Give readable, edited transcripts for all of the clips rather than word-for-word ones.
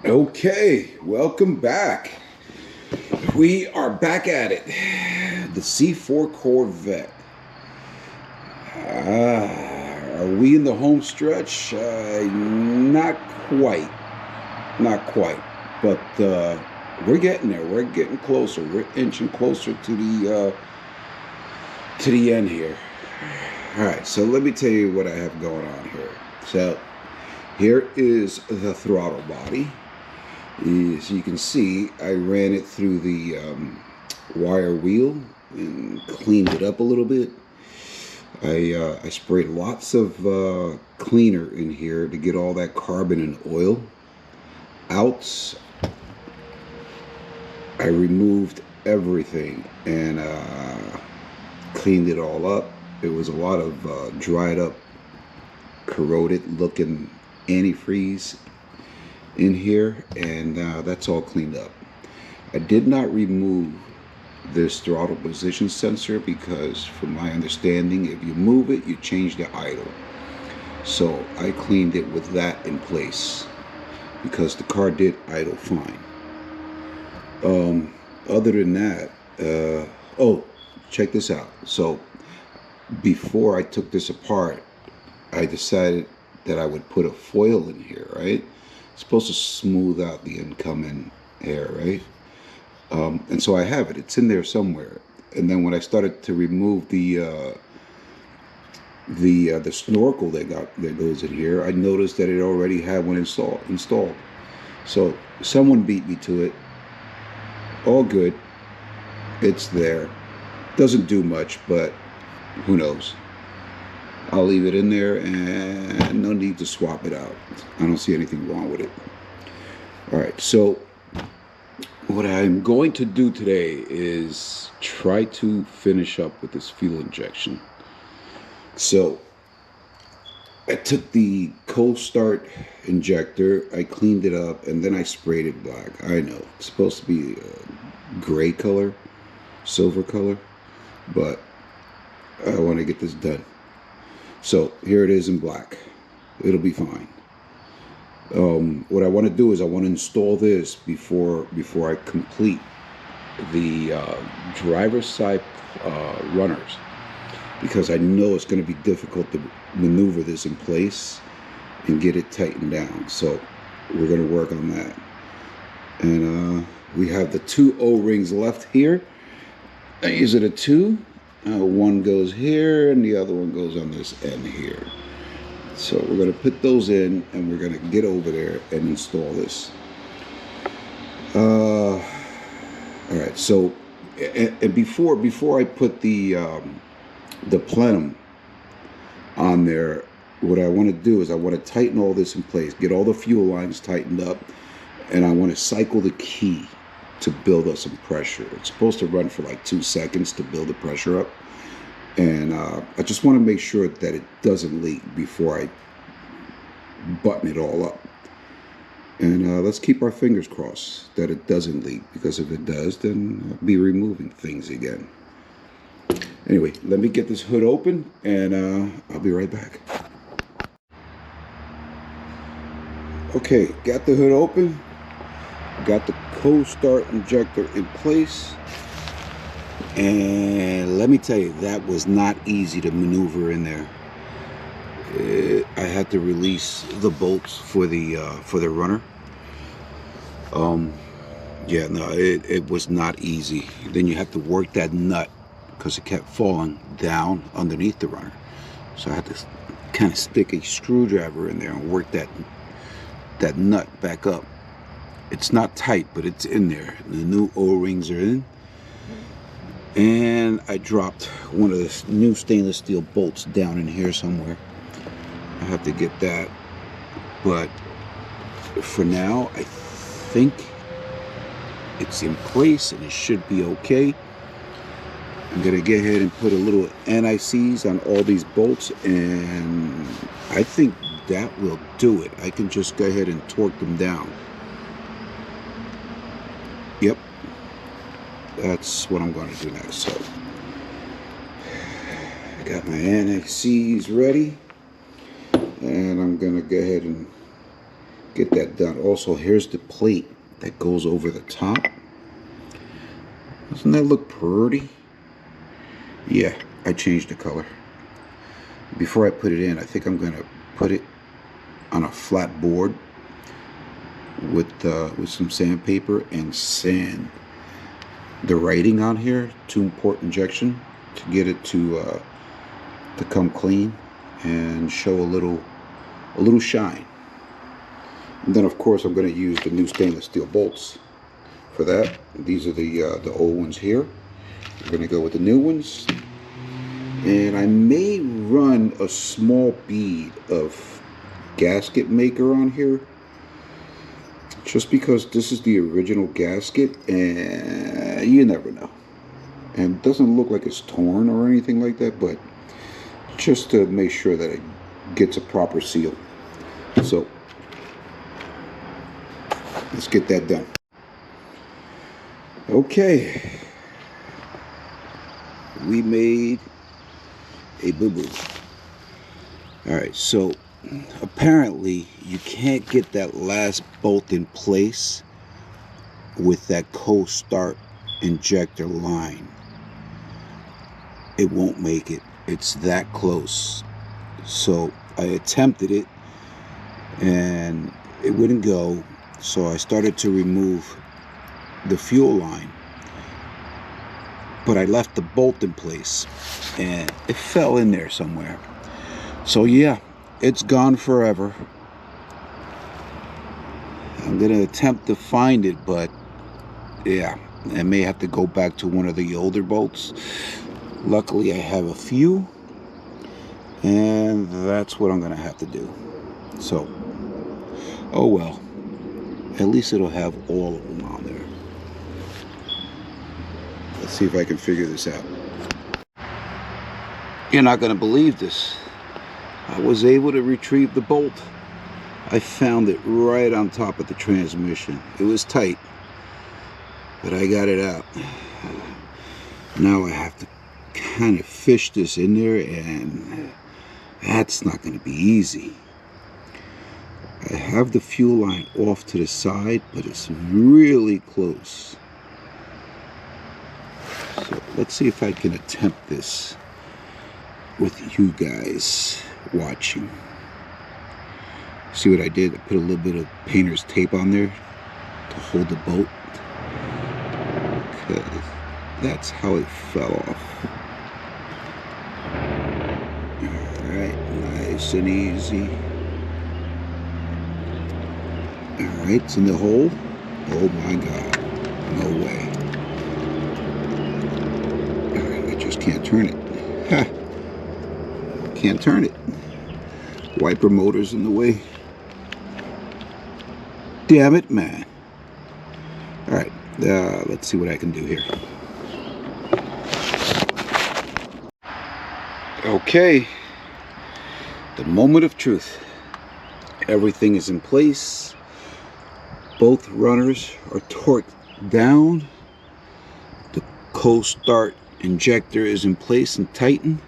Okay, welcome back. We are back at it. The C4 Corvette. Are we in the home stretch? Not quite. Not quite. But we're getting there. We're getting closer. We're inching closer to the end here. All right, so let me tell you what I have going on here. So here is the throttle body. As you can see, I ran it through the wire wheel and cleaned it up a little bit. I sprayed lots of cleaner in here to get all that carbon and oil out. I removed everything and cleaned it all up. It was a lot of dried up, corroded looking antifreeze in here, and that's all cleaned up. I did not remove this throttle position sensor because, from my understanding, if you move it, you change the idle. So I cleaned it with that in place because the car did idle fine. Other than that, oh, check this out. So before I took this apart, I decided that I would put a foil in here, right? It's supposed to smooth out the incoming air, right? And so I have it. It's in there somewhere. And then when I started to remove the snorkel that goes in here, I noticed that it already had one installed. So someone beat me to it. All good. It's there. Doesn't do much, but who knows? I'll leave it in there, and no need to swap it out. I don't see anything wrong with it. All right, so what I'm going to do today is try to finish up with this fuel injection. So I took the cold start injector, I cleaned it up, and then I sprayed it black. I know it's supposed to be a gray color, silver color, but I want to get this done. So here it is in black. It'll be fine. What I want to do is I want to install this before I complete the driver's side runners, because I know it's going to be difficult to maneuver this in place and get it tightened down. So we're going to work on that. And we have the two O-rings left here. These are the two. One goes here and the other one goes on this end here. So we're going to put those in and we're going to get over there and install this. All right. So, and before I put the plenum on there, what I want to do is I want to tighten all this in place, get all the fuel lines tightened up, and I want to cycle the key to build up some pressure. It's supposed to run for like 2 seconds to build the pressure up. And I just want to make sure that it doesn't leak before I button it all up. And let's keep our fingers crossed that it doesn't leak, because if it does, then I'll be removing things again. Anyway, let me get this hood open, and I'll be right back. Okay, got the hood open. Got the cold start injector in place. And let me tell you, that was not easy to maneuver in there. I had to release the bolts for the runner. Yeah, no, it was not easy. Then you have to work that nut because it kept falling down underneath the runner. So I had to kind of stick a screwdriver in there and work that nut back up. It's not tight, but it's in there. The new O-rings are in. And I dropped one of the new stainless steel bolts down in here somewhere. I have to get that. But for now, I think it's in place and it should be okay. I'm going to go ahead and put a little NICs on all these bolts, and I think that will do it. I can just go ahead and torque them down. Yep. That's what I'm going to do next. So I got my NICs ready, and I'm going to go ahead and get that done. Also, here's the plate that goes over the top. Doesn't that look pretty? Yeah, I changed the color. Before I put it in, I think I'm gonna put it on a flat board with some sandpaper and sand the writing on here, to port injection, to get it to come clean and show a little shine. And then of course I'm going to use the new stainless steel bolts for that. These are the old ones here. We're going to go with the new ones, and I may run a small bead of gasket maker on here, just because this is the original gasket and you never know. And it doesn't look like it's torn or anything like that, but just to make sure that it gets a proper seal. So let's get that done. Okay, we made a boo-boo. Alright, so apparently you can't get that last bolt in place with that co-start injector line. It won't make it. It's that close. So I attempted it and it wouldn't go. So I started to remove the fuel line, but I left the bolt in place and it fell in there somewhere. So yeah, it's gone forever. I'm gonna attempt to find it, but yeah, I may have to go back to one of the older bolts. Luckily I have a few, and that's what I'm gonna have to do. So, oh well, at least it'll have all of them on there. Let's see if I can figure this out. You're not gonna believe this. I was able to retrieve the bolt. I found it right on top of the transmission. It was tight, but I got it out. Now I have to kind of fish this in there, and that's not going to be easy. I have the fuel line off to the side, but it's really close. So let's see if I can attempt this with you guys watching. See what I did? I put a little bit of painter's tape on there to hold the bolt, because that's how it fell off. Alright, nice and easy. Alright, it's in the hole. Oh my god, no way. Alright, I just can't turn it. Ha! Can't turn it. Wiper motor's in the way. Damn it, man. Alright, let's see what I can do here. Okay, the moment of truth. Everything is in place. Both runners are torqued down. The co-start injector is in place and tightened.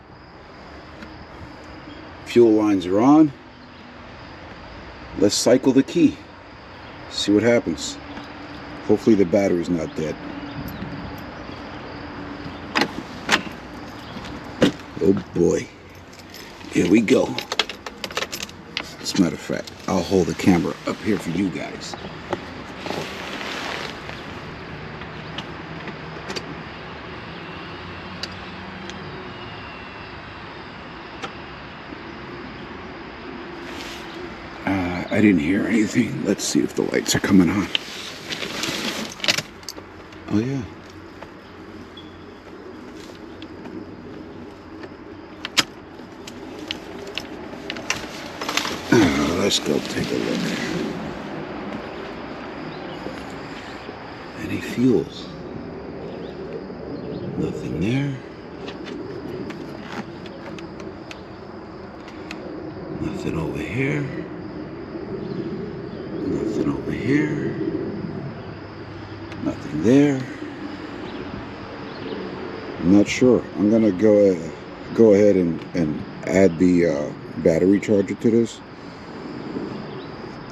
Fuel lines are on. Let's cycle the key. See what happens. Hopefully the battery's not dead. Oh boy. Here we go. As a matter of fact, I'll hold the camera up here for you guys. I didn't hear anything. Let's see if the lights are coming on. Oh yeah. Let's go take a look. Any fuel? Nothing there. Nothing over here. Nothing over here. Nothing there. I'm not sure. I'm gonna go ahead and add the battery charger to this,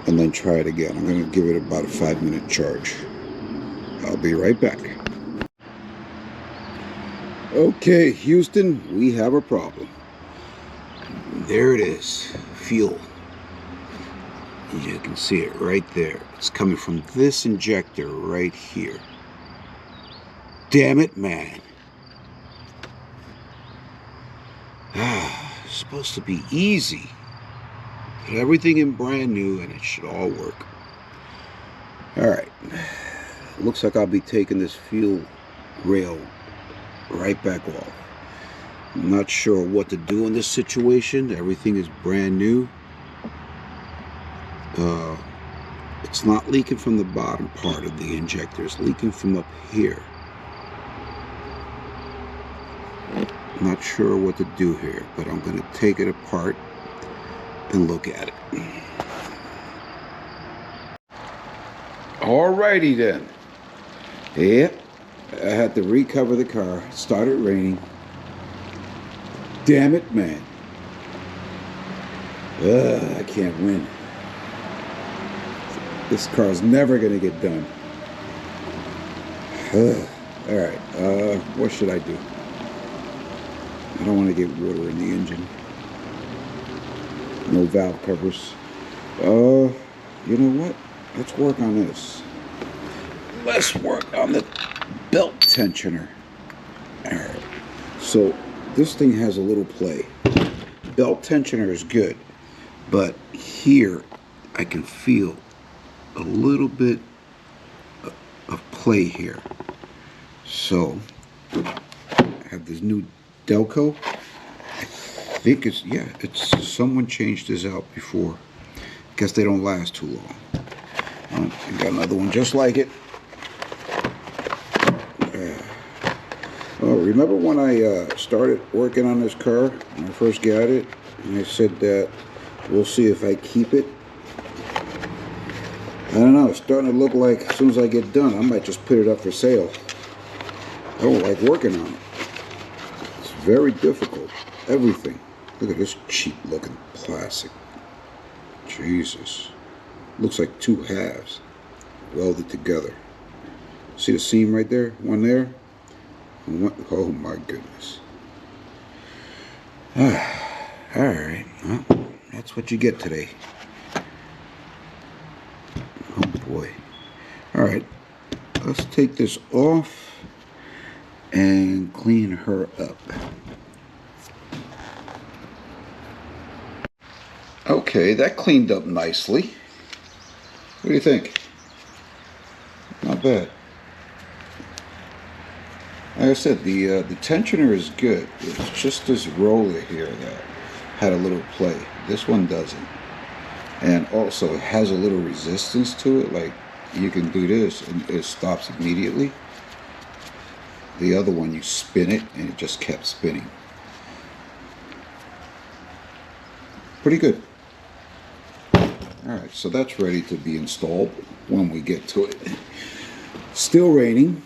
and and then try it again. I'm going to give it about a 5-minute charge. I'll be right back. Okay, Houston, we have a problem. There it is, fuel. You can see it right there. It's coming from this injector right here. Damn it, man. It's supposed to be easy. Put everything in brand new and it should all work. Alright. Looks like I'll be taking this fuel rail right back off. I'm not sure what to do in this situation. Everything is brand new. It's not leaking from the bottom part of the injector. It's leaking from up here. Not sure what to do here, but I'm going to take it apart and look at it. Alrighty then. Yep, I had to recover the car. It started raining. Damn it, man. I can't win. This car's never gonna get done. Alright, what should I do? I don't want to get water in the engine. No valve covers. You know what? Let's work on this. Let's work on the belt tensioner. Alright, so this thing has a little play. Belt tensioner is good, but here I can feel a little bit of play here. So I have this new Delco. I think it's, yeah, it's someone changed this out before. Guess they don't last too long. I got another one just like it. Oh, remember when I started working on this car when I first got it, and I said that we'll see if I keep it? I don't know, it's starting to look like as soon as I get done, I might just put it up for sale. I don't like working on it. It's very difficult. Everything. Look at this cheap looking plastic. Jesus. Looks like two halves welded together. See the seam right there? One there. And one, oh my goodness. Alright. Well, that's what you get today. Oh boy. Alright. Let's take this off and clean her up. Okay, that cleaned up nicely. What do you think? Not bad. Like I said, the tensioner is good. It's just this roller here that had a little play. This one doesn't. And also it has a little resistance to it. Like you can do this and it stops immediately. The other one, you spin it and it just kept spinning. Pretty good. Alright, so that's ready to be installed when we get to it. Still raining.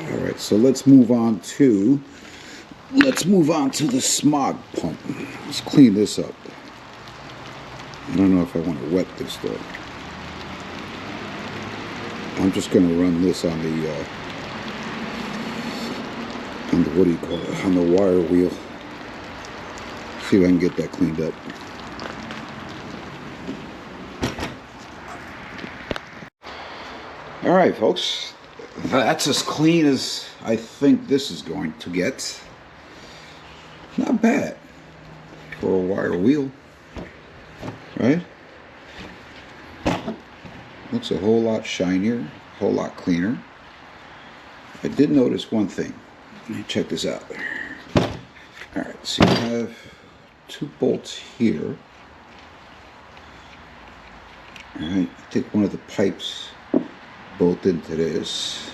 Alright, so let's move on to the smog pump. Let's clean this up. I don't know if I want to wet this though. I'm just going to run this on the what do you call it? On the wire wheel. See if I can get that cleaned up. Alright folks, that's as clean as I think this is going to get. Not bad for a wire wheel, right? Looks a whole lot shinier, a whole lot cleaner. I did notice one thing. Let me check this out. Alright, so you have two bolts here. Alright, take one of the pipes, bolt into this.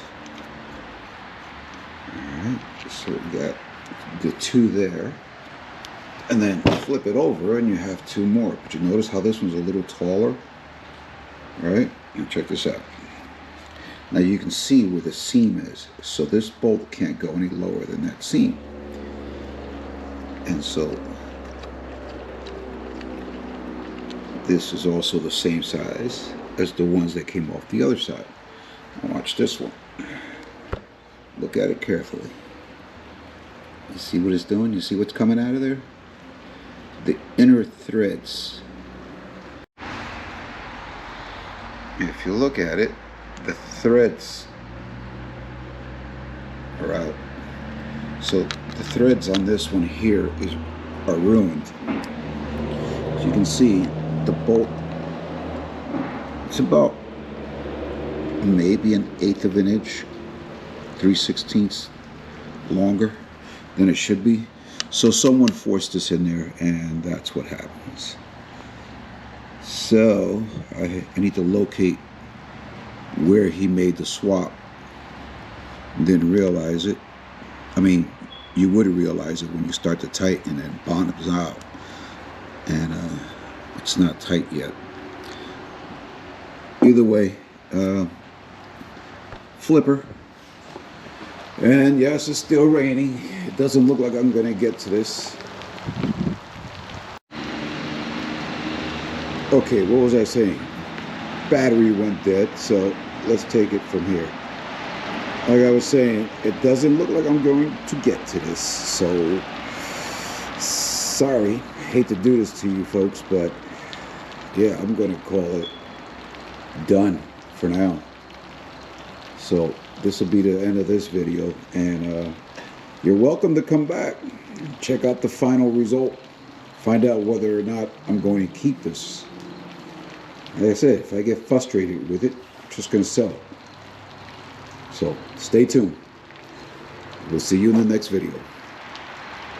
Alright, so we got the two there. And then flip it over and you have two more. But you notice how this one's a little taller? Right? And check this out. Now you can see where the seam is. So this bolt can't go any lower than that seam. And so this is also the same size as the ones that came off the other side. Now watch this one. Look at it carefully. You see what it's doing? You see what's coming out of there? The inner threads. If you look at it, the threads are out. So the threads on this one here are ruined. As you can see, the bolt, it's about maybe 1/8 of an inch, 3/16 longer than it should be. So someone forced this in there, and that's what happens. So I need to locate where he made the swap. Didn't realize it. I mean, you would realize it when you start to tighten and it bottoms out, and it's not tight yet. Either way, flipper. And yes, it's still raining. It doesn't look like I'm gonna get to this. Okay, what was I saying? Battery went dead, so let's take it from here. Like I was saying, it doesn't look like I'm going to get to this, so sorry. Hate to do this to you folks, but yeah, I'm gonna call it done for now. So this will be the end of this video, and you're welcome to come back, check out the final result, find out whether or not I'm going to keep this. Like I said, if I get frustrated with it, I'm just going to sell it. So stay tuned. We'll see you in the next video.